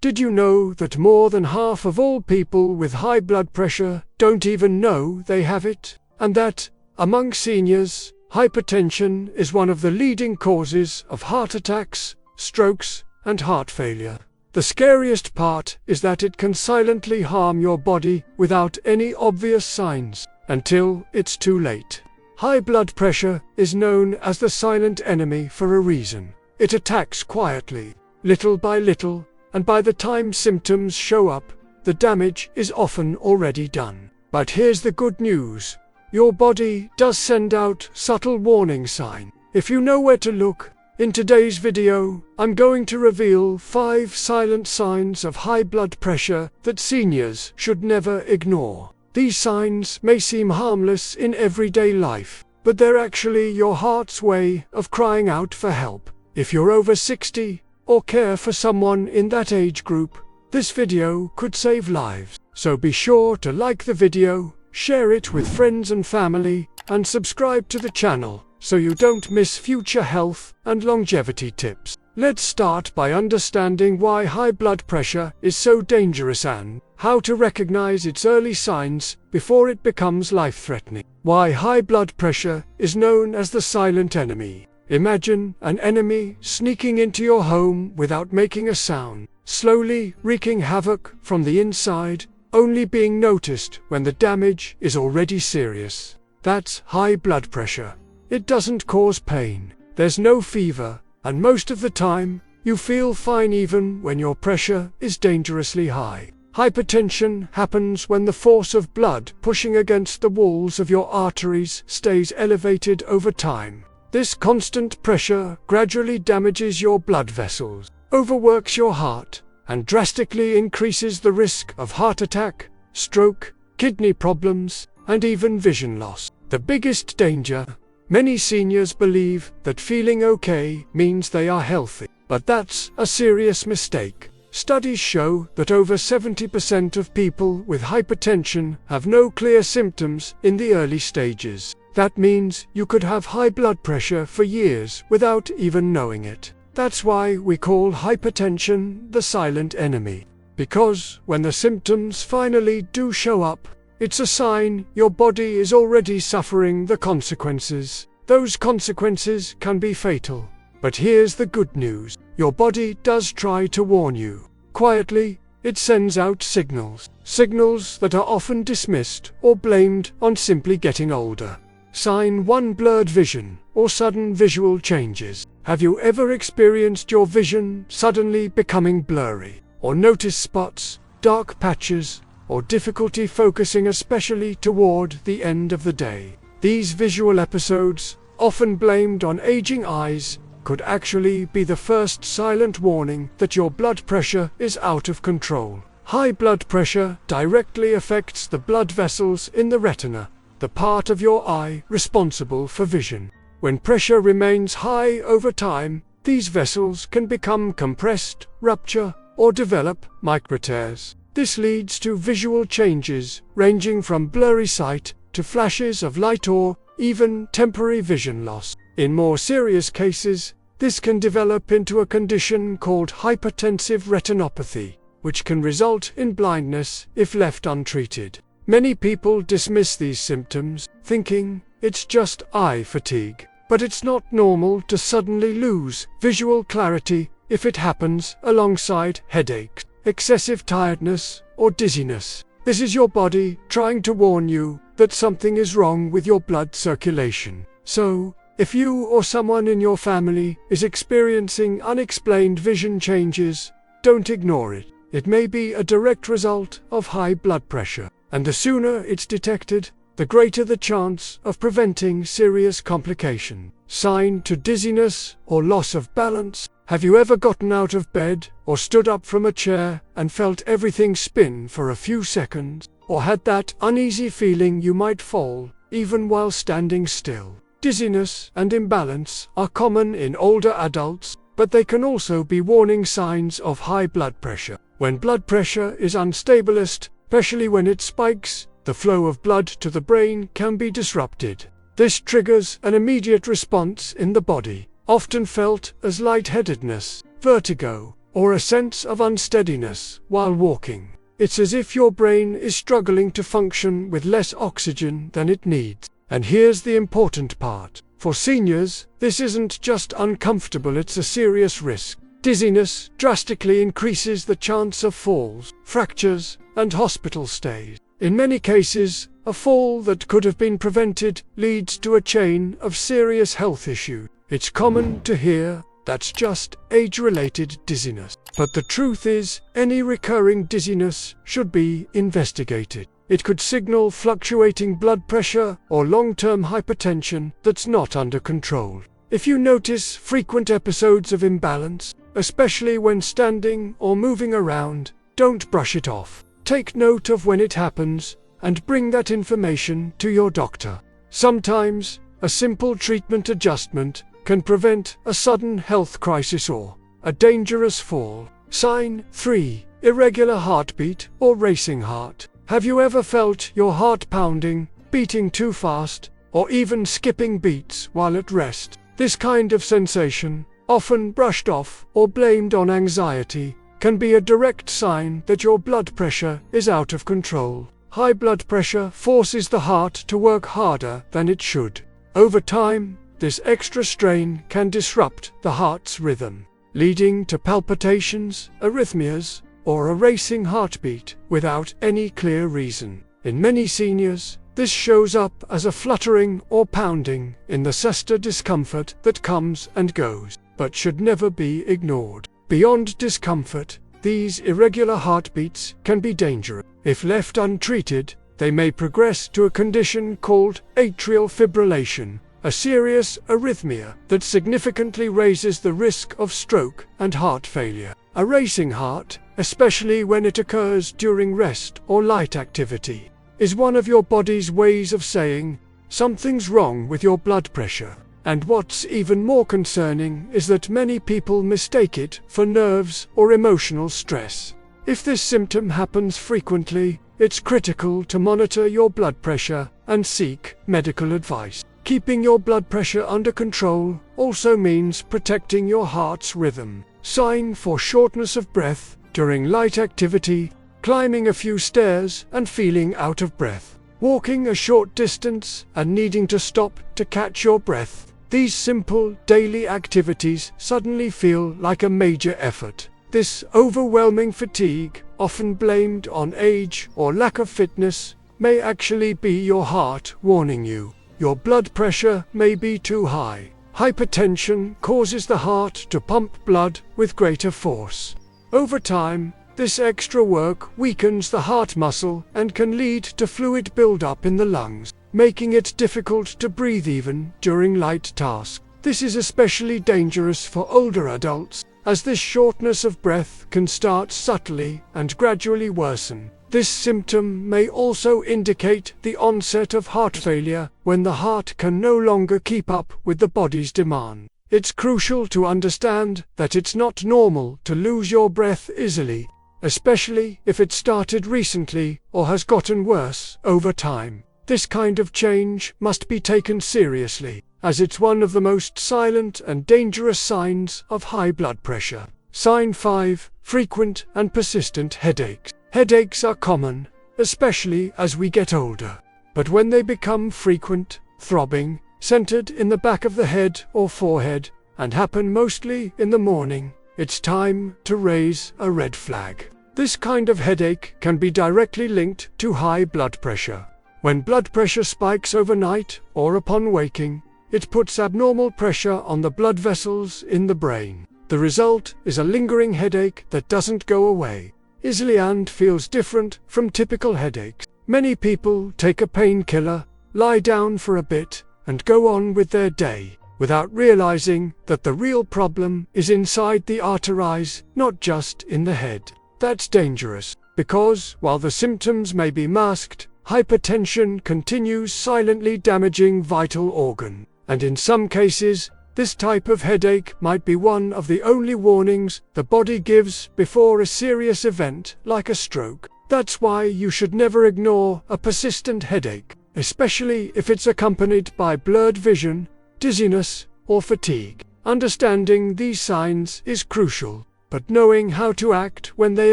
Did you know that more than half of all people with high blood pressure don't even know they have it? And that, among seniors, hypertension is one of the leading causes of heart attacks, strokes, and heart failure. The scariest part is that it can silently harm your body without any obvious signs, until it's too late. High blood pressure is known as the silent enemy for a reason. It attacks quietly, little by little, and by the time symptoms show up, the damage is often already done. But here's the good news. Your body does send out subtle warning signs. If you know where to look, in today's video, I'm going to reveal 5 silent signs of high blood pressure that seniors should never ignore. These signs may seem harmless in everyday life, but they're actually your heart's way of crying out for help. If you're over 60 or care for someone in that age group, this video could save lives. So be sure to like the video, share it with friends and family, and subscribe to the channel so you don't miss future health and longevity tips. Let's start by understanding why high blood pressure is so dangerous and how to recognize its early signs before it becomes life-threatening. Why high blood pressure is known as the silent enemy. Imagine an enemy sneaking into your home without making a sound, slowly wreaking havoc from the inside, only being noticed when the damage is already serious. That's high blood pressure. It doesn't cause pain, there's no fever, and most of the time, you feel fine even when your pressure is dangerously high. Hypertension happens when the force of blood pushing against the walls of your arteries stays elevated over time. This constant pressure gradually damages your blood vessels, overworks your heart, and drastically increases the risk of heart attack, stroke, kidney problems, and even vision loss. The biggest danger: many seniors believe that feeling okay means they are healthy, but that's a serious mistake. Studies show that over 70% of people with hypertension have no clear symptoms in the early stages. That means you could have high blood pressure for years without even knowing it. That's why we call hypertension the silent enemy. Because when the symptoms finally do show up, it's a sign your body is already suffering the consequences. Those consequences can be fatal. But here's the good news. Your body does try to warn you. Quietly, it sends out signals. Signals that are often dismissed or blamed on simply getting older. Sign 1: blurred vision or sudden visual changes. Have you ever experienced your vision suddenly becoming blurry? Or noticed spots, dark patches, or difficulty focusing, especially toward the end of the day? These visual episodes, often blamed on aging eyes, could actually be the first silent warning that your blood pressure is out of control. High blood pressure directly affects the blood vessels in the retina, the part of your eye responsible for vision. When pressure remains high over time, these vessels can become compressed, rupture, or develop microtears. This leads to visual changes ranging from blurry sight to flashes of light or even temporary vision loss. In more serious cases, this can develop into a condition called hypertensive retinopathy, which can result in blindness if left untreated. Many people dismiss these symptoms, thinking it's just eye fatigue. But it's not normal to suddenly lose visual clarity if it happens alongside headaches, excessive tiredness, or dizziness. This is your body trying to warn you that something is wrong with your blood circulation. So, if you or someone in your family is experiencing unexplained vision changes, don't ignore it. It may be a direct result of high blood pressure, and the sooner it's detected, the greater the chance of preventing serious complication. Sign to dizziness or loss of balance. Have you ever gotten out of bed or stood up from a chair and felt everything spin for a few seconds? Or had that uneasy feeling you might fall, even while standing still? Dizziness and imbalance are common in older adults, but they can also be warning signs of high blood pressure. When blood pressure is unstablest, especially when it spikes, the flow of blood to the brain can be disrupted. This triggers an immediate response in the body, often felt as lightheadedness, vertigo, or a sense of unsteadiness while walking. It's as if your brain is struggling to function with less oxygen than it needs. And here's the important part. For seniors, this isn't just uncomfortable, it's a serious risk. Dizziness drastically increases the chance of falls, fractures, and hospital stays. In many cases, a fall that could have been prevented leads to a chain of serious health issues. It's common to hear, "That's just age-related dizziness." But the truth is, any recurring dizziness should be investigated. It could signal fluctuating blood pressure or long-term hypertension that's not under control. If you notice frequent episodes of imbalance, especially when standing or moving around, don't brush it off. Take note of when it happens and bring that information to your doctor. Sometimes, a simple treatment adjustment can prevent a sudden health crisis or a dangerous fall. Sign 3. Irregular heartbeat or racing heart. Have you ever felt your heart pounding, beating too fast, or even skipping beats while at rest? This kind of sensation, often brushed off or blamed on anxiety, can be a direct sign that your blood pressure is out of control. High blood pressure forces the heart to work harder than it should. Over time, this extra strain can disrupt the heart's rhythm, leading to palpitations, arrhythmias, or a racing heartbeat without any clear reason. In many seniors, this shows up as a fluttering or pounding in the sister discomfort that comes and goes, but should never be ignored. Beyond discomfort, these irregular heartbeats can be dangerous. If left untreated, they may progress to a condition called atrial fibrillation, a serious arrhythmia that significantly raises the risk of stroke and heart failure. A racing heart, especially when it occurs during rest or light activity, is one of your body's ways of saying, "Something's wrong with your blood pressure." And what's even more concerning is that many people mistake it for nerves or emotional stress. If this symptom happens frequently, it's critical to monitor your blood pressure and seek medical advice. Keeping your blood pressure under control also means protecting your heart's rhythm. Sign for shortness of breath during light activity, climbing a few stairs and feeling out of breath, walking a short distance and needing to stop to catch your breath. These simple daily activities suddenly feel like a major effort. This overwhelming fatigue, often blamed on age or lack of fitness, may actually be your heart warning you. Your blood pressure may be too high. Hypertension causes the heart to pump blood with greater force. Over time, this extra work weakens the heart muscle and can lead to fluid buildup in the lungs, making it difficult to breathe even during light tasks. This is especially dangerous for older adults, as this shortness of breath can start subtly and gradually worsen. This symptom may also indicate the onset of heart failure when the heart can no longer keep up with the body's demand. It's crucial to understand that it's not normal to lose your breath easily, especially if it started recently or has gotten worse over time. This kind of change must be taken seriously, as it's one of the most silent and dangerous signs of high blood pressure. Sign 5. Frequent and persistent headaches. Headaches are common, especially as we get older. But when they become frequent, throbbing, centered in the back of the head or forehead, and happen mostly in the morning, it's time to raise a red flag. This kind of headache can be directly linked to high blood pressure. When blood pressure spikes overnight or upon waking, it puts abnormal pressure on the blood vessels in the brain. The result is a lingering headache that doesn't go away easily and feels different from typical headaches. Many people take a painkiller, lie down for a bit, and go on with their day, without realizing that the real problem is inside the arteries, not just in the head. That's dangerous, because while the symptoms may be masked, hypertension continues silently damaging vital organs. And in some cases, this type of headache might be one of the only warnings the body gives before a serious event like a stroke. That's why you should never ignore a persistent headache, especially if it's accompanied by blurred vision, dizziness, or fatigue. Understanding these signs is crucial, but but knowing how to act when they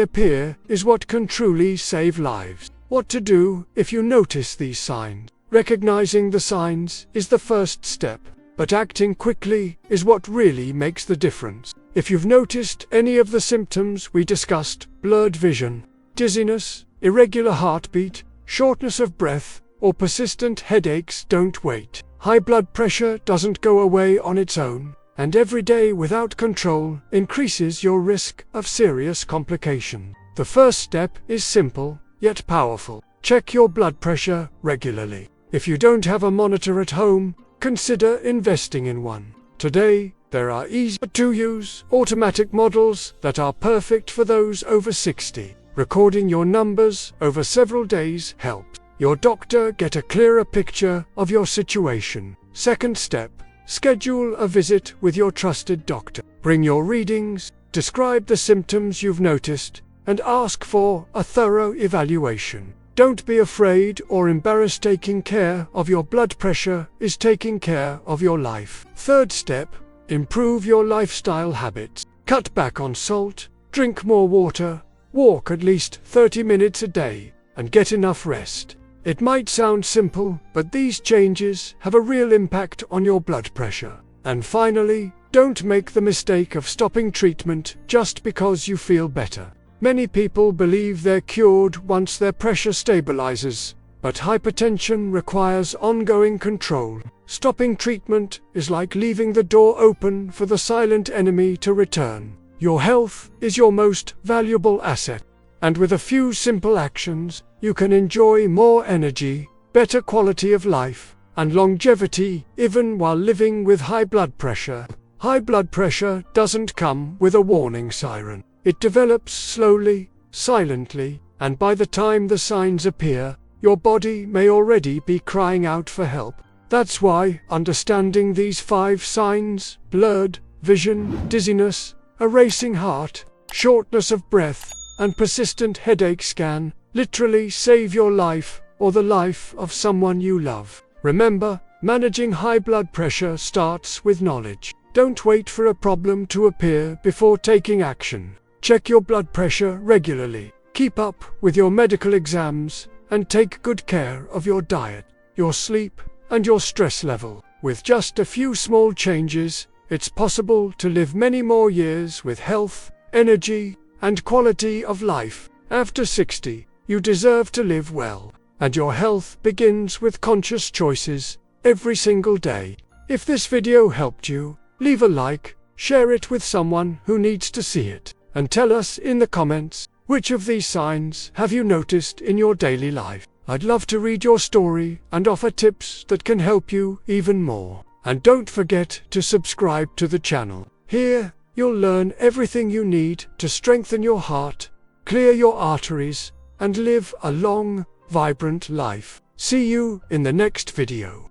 appear is what can truly save lives. What to do if you notice these signs? Recognizing the signs is the first step, but acting quickly is what really makes the difference. If you've noticed any of the symptoms we discussed, blurred vision, dizziness, irregular heartbeat, shortness of breath, or persistent headaches, don't wait. High blood pressure doesn't go away on its own, and every day without control increases your risk of serious complications. The first step is simple, yet powerful. Check your blood pressure regularly. If you don't have a monitor at home, consider investing in one. Today, there are easy-to-use automatic models that are perfect for those over 60. Recording your numbers over several days helps your doctor get a clearer picture of your situation. Second step, schedule a visit with your trusted doctor. Bring your readings, describe the symptoms you've noticed, and ask for a thorough evaluation. Don't be afraid or embarrassed. Taking care of your blood pressure is taking care of your life. Third step, improve your lifestyle habits. Cut back on salt, drink more water, walk at least 30 minutes a day, and get enough rest. It might sound simple, but these changes have a real impact on your blood pressure. And finally, don't make the mistake of stopping treatment just because you feel better. Many people believe they're cured once their pressure stabilizes, but hypertension requires ongoing control. Stopping treatment is like leaving the door open for the silent enemy to return. Your health is your most valuable asset, and with a few simple actions, you can enjoy more energy, better quality of life, and longevity even while living with high blood pressure. High blood pressure doesn't come with a warning siren. It develops slowly, silently, and by the time the signs appear, your body may already be crying out for help. That's why understanding these 5 signs, blurred vision, dizziness, a racing heart, shortness of breath, and persistent headaches can literally save your life or the life of someone you love. Remember, managing high blood pressure starts with knowledge. Don't wait for a problem to appear before taking action. Check your blood pressure regularly, keep up with your medical exams, and take good care of your diet, your sleep, and your stress level. With just a few small changes, it's possible to live many more years with health, energy, and quality of life. After 60, you deserve to live well, and your health begins with conscious choices every single day. If this video helped you, leave a like, share it with someone who needs to see it, and tell us in the comments, which of these signs have you noticed in your daily life? I'd love to read your story and offer tips that can help you even more. And don't forget to subscribe to the channel. Here, you'll learn everything you need to strengthen your heart, clear your arteries, and live a long, vibrant life. See you in the next video.